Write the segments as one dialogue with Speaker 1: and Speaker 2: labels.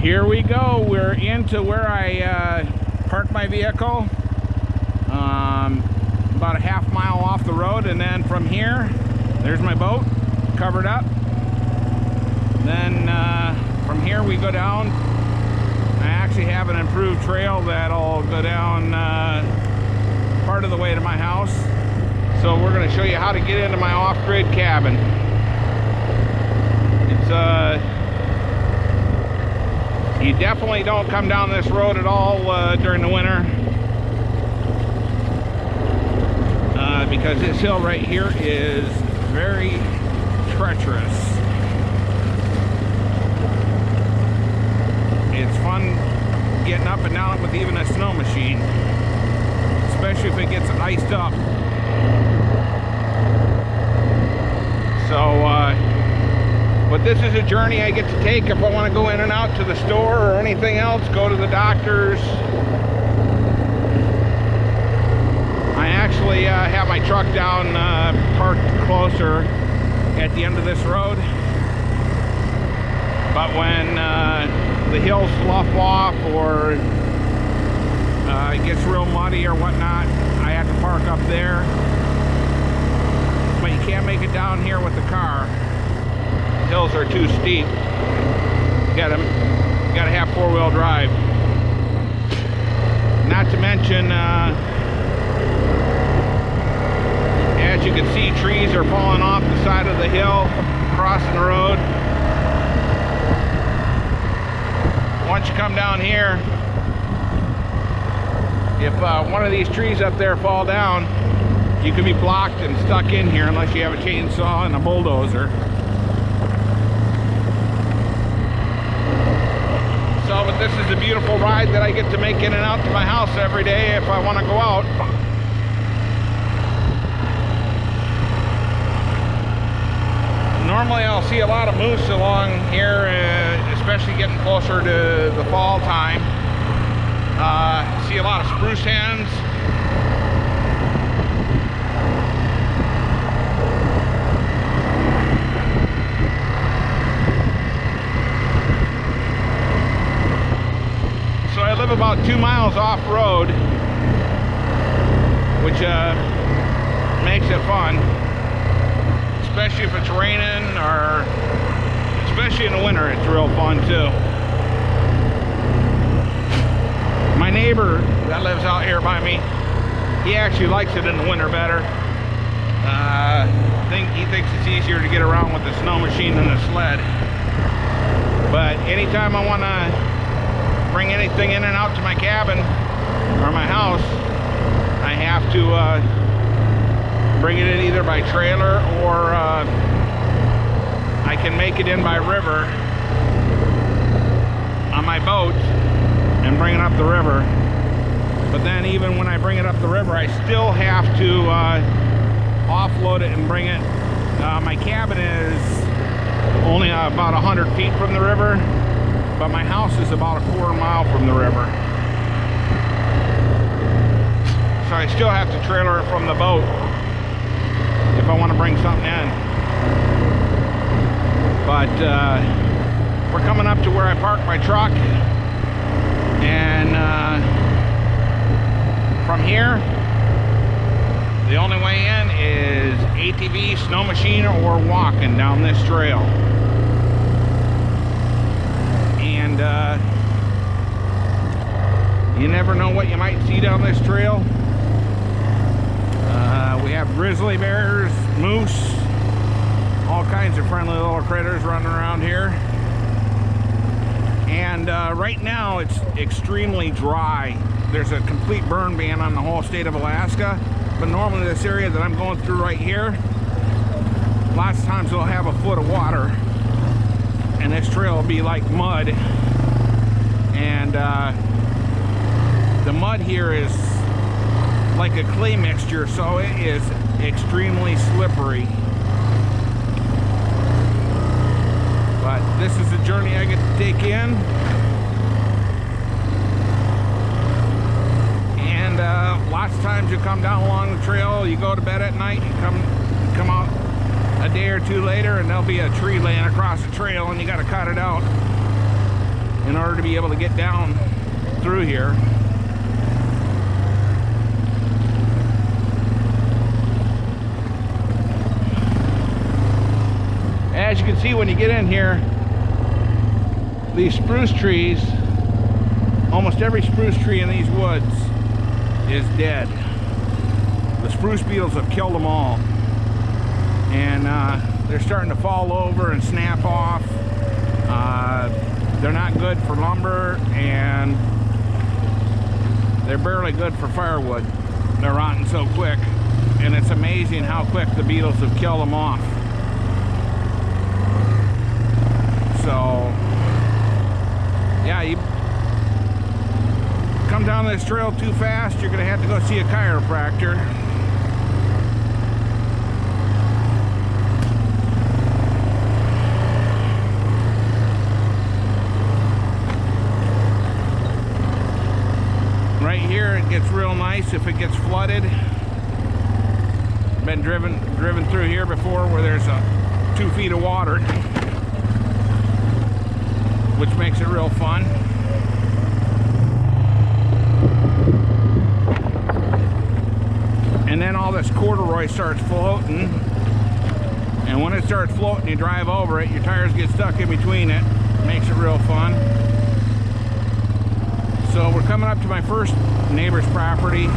Speaker 1: Here we go. We're into where I parked my vehicle, about a half mile off the road, and then from here, there's my boat covered up. Then from here we go down. I actually have an improved trail that'll go down part of the way to my house. So we're going to show you how to get into my off-grid cabin. It's you definitely don't come down this road at all during the winter, because this hill right here is very treacherous. It's fun getting up and down it with even a snow machine, especially if it gets iced up. So but this is a journey I get to take if I want to go in and out to the store or anything else, go to the doctor's. I actually have my truck down parked closer at the end of this road. But when the hills slough off or it gets real muddy or whatnot, I have to park up there. But you can't make it down here with the car. Hills are too steep. You gotta have four-wheel drive. Not to mention, as you can see, trees are falling off the side of the hill, crossing the road. Once you come down here, if one of these trees up there fall down, you can be blocked and stuck in here unless you have a chainsaw and a bulldozer. But this is a beautiful ride that I get to make in and out to my house every day if I want to go out. Normally I'll see a lot of moose along here, especially getting closer to the fall time. See a lot of spruce hens. I live about 2 miles off road, which makes it fun, especially if it's raining, or especially in the winter. It's real fun too. My neighbor that lives out here by me, he actually likes it in the winter better. He thinks it's easier to get around with the snow machine than the sled. But anytime I want to bring anything in and out to my cabin or my house, I have to bring it in either by trailer or I can make it in by river on my boat and bring it up the river. But then even when I bring it up the river, I still have to offload it and bring it. My cabin is only about 100 feet from the river, but my house is about a quarter mile from the river. So I still have to trailer it from the boat if I want to bring something in. But we're coming up to where I park my truck, and from here, the only way in is ATV, snow machine, or walking down this trail. And you never know what you might see down this trail. We have grizzly bears, moose, all kinds of friendly little critters running around here. And right now it's extremely dry. There's a complete burn ban on the whole state of Alaska, but normally this area that I'm going through right here, lots of times it'll have a foot of water, and this trail will be like mud. And the mud here is like a clay mixture, so it is extremely slippery. But this is a journey I get to take in, and lots of times you come down along the trail, you go to bed at night, and come out a day or two later, and there'll be a tree laying across the trail, and you got to cut it out. in order to be able to get down through here. As you can see when you get in here, these spruce trees, almost every spruce tree in these woods is dead. The spruce beetles have killed them all. And they're starting to fall over and snap off. They're not good for lumber, and they're barely good for firewood. They're rotting so quick, and it's amazing how quick the beetles have killed them off. So, yeah, you come down this trail too fast, you're gonna have to go see a chiropractor. Right here it gets real nice if it gets flooded. Been driven through here before where there's 2 feet of water, which makes it real fun. And then all this corduroy starts floating, and when it starts floating, you drive over it, your tires get stuck in between it. Makes it real fun. So we're coming up to my first neighbor's property.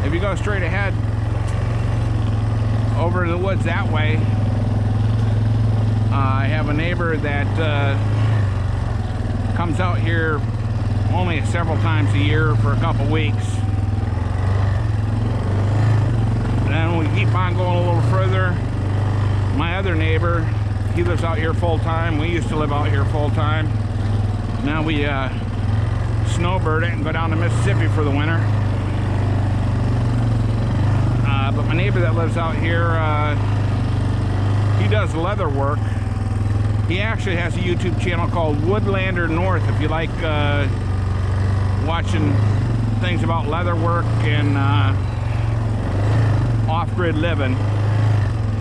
Speaker 1: If you go straight ahead over the woods that way, I have a neighbor that comes out here only several times a year for a couple weeks. Then we keep on going a little further. My other neighbor, he lives out here full time. We used to live out here full time. Now we snowbird it and go down to Mississippi for the winter. But my neighbor that lives out here, he does leather work. He actually has a YouTube channel called Woodlander North if you like watching things about leather work and off-grid living.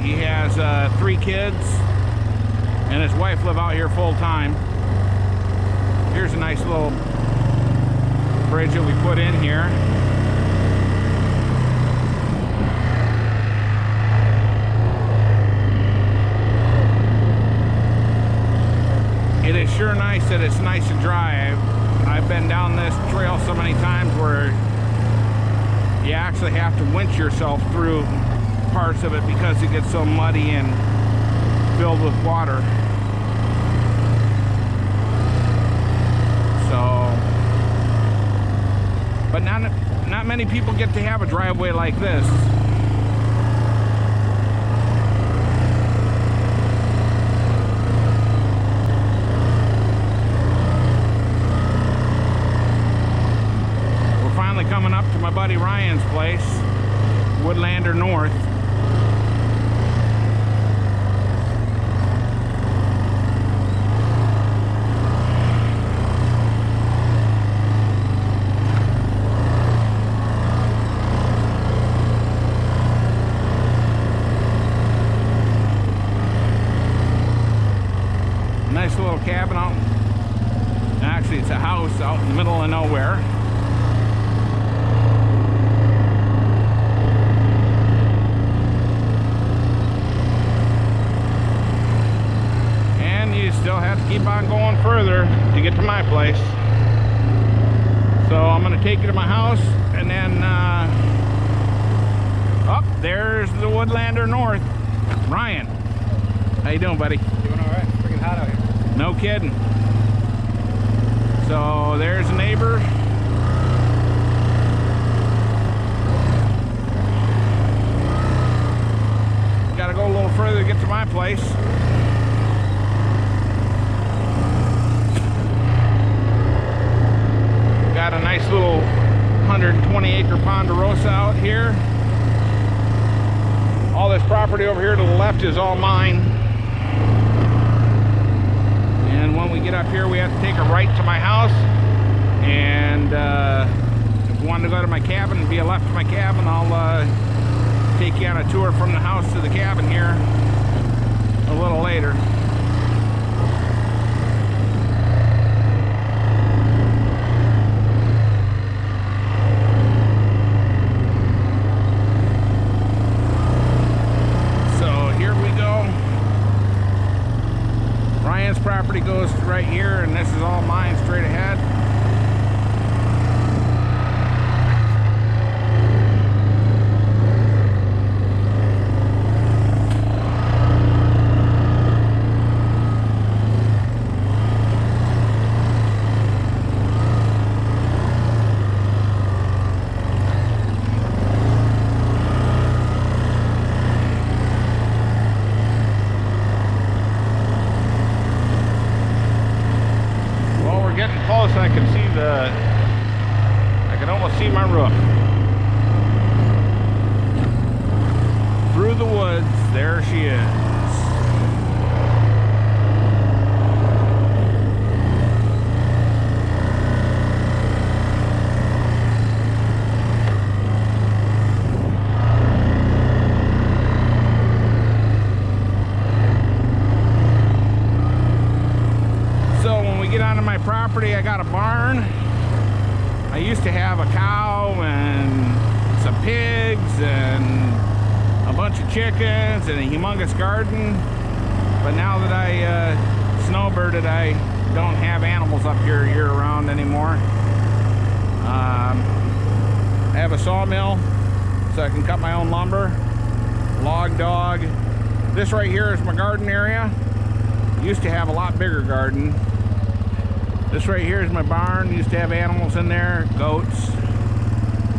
Speaker 1: He has 3 kids, and his wife live out here full time. Here's a nice little bridge that we put in here. It is sure nice that it's nice and dry. I've been down this trail so many times where you actually have to winch yourself through parts of it because it gets so muddy and filled with water. So, but not many people get to have a driveway like this. We're finally coming up to my buddy Ryan's place, Woodlander North. Nice little cabin out. Actually, it's a house out in the middle of nowhere. And you still have to keep on going further to get to my place. So I'm going to take you to my house, and then oh, there's the Woodlander North. Ryan, how you doing, buddy?
Speaker 2: Doing all right. Freaking hot out here.
Speaker 1: No kidding. So there's a neighbor. Gotta go a little further to get to my place. Got a nice little 120-acre Ponderosa out here. All this property over here to the left is all mine. And when we get up here, we have to take a right to my house. And if you want to go to my cabin and be a left to my cabin, I'll take you on a tour from the house to the cabin here a little later. property goes right here, and this is all mine straight ahead. Getting close, I can see I can almost see my roof. Through the woods, there she is. Get onto my property, I got a barn. I used to have a cow and some pigs and a bunch of chickens and a humongous garden, but now that I snowbirded, I don't have animals up here year-round anymore. I have a sawmill so I can cut my own lumber, log dog. This right here is my garden area. Used to have a lot bigger garden. This right here is my barn. Used to have animals in there, goats.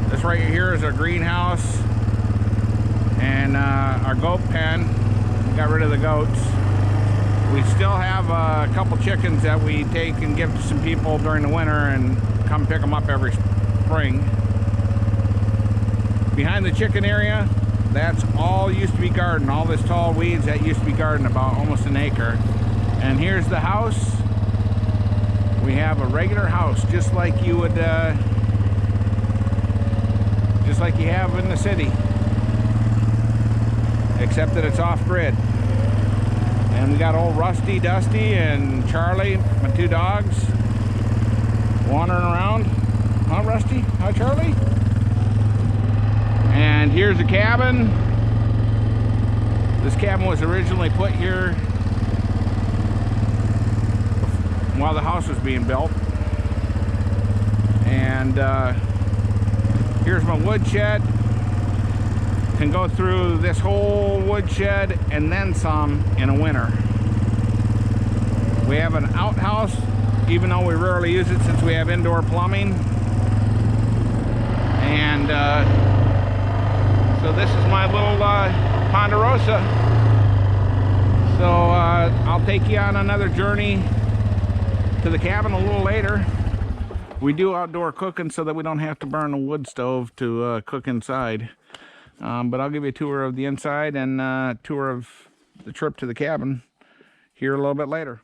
Speaker 1: This right here is our greenhouse and our goat pen. We got rid of the goats. We still have a couple chickens that we take and give to some people during the winter and come pick them up every spring. Behind the chicken area, that's all used to be garden. All this tall weeds, that used to be garden, about almost an acre. And here's the house. We have a regular house, just like you would, just like you have in the city, except that it's off-grid. And we got old Rusty, Dusty, and Charlie, my two dogs, wandering around. Huh, Rusty? Huh, Charlie? And here's a cabin. This cabin was originally put here while the house was being built. And here's my woodshed. Can go through this whole woodshed and then some in a winter. We have an outhouse, even though we rarely use it since we have indoor plumbing. And so this is my little Ponderosa. So I'll take you on another journey to the cabin a little later. We do outdoor cooking so that we don't have to burn a wood stove to cook inside. But I'll give you a tour of the inside and a tour of the trip to the cabin here a little bit later.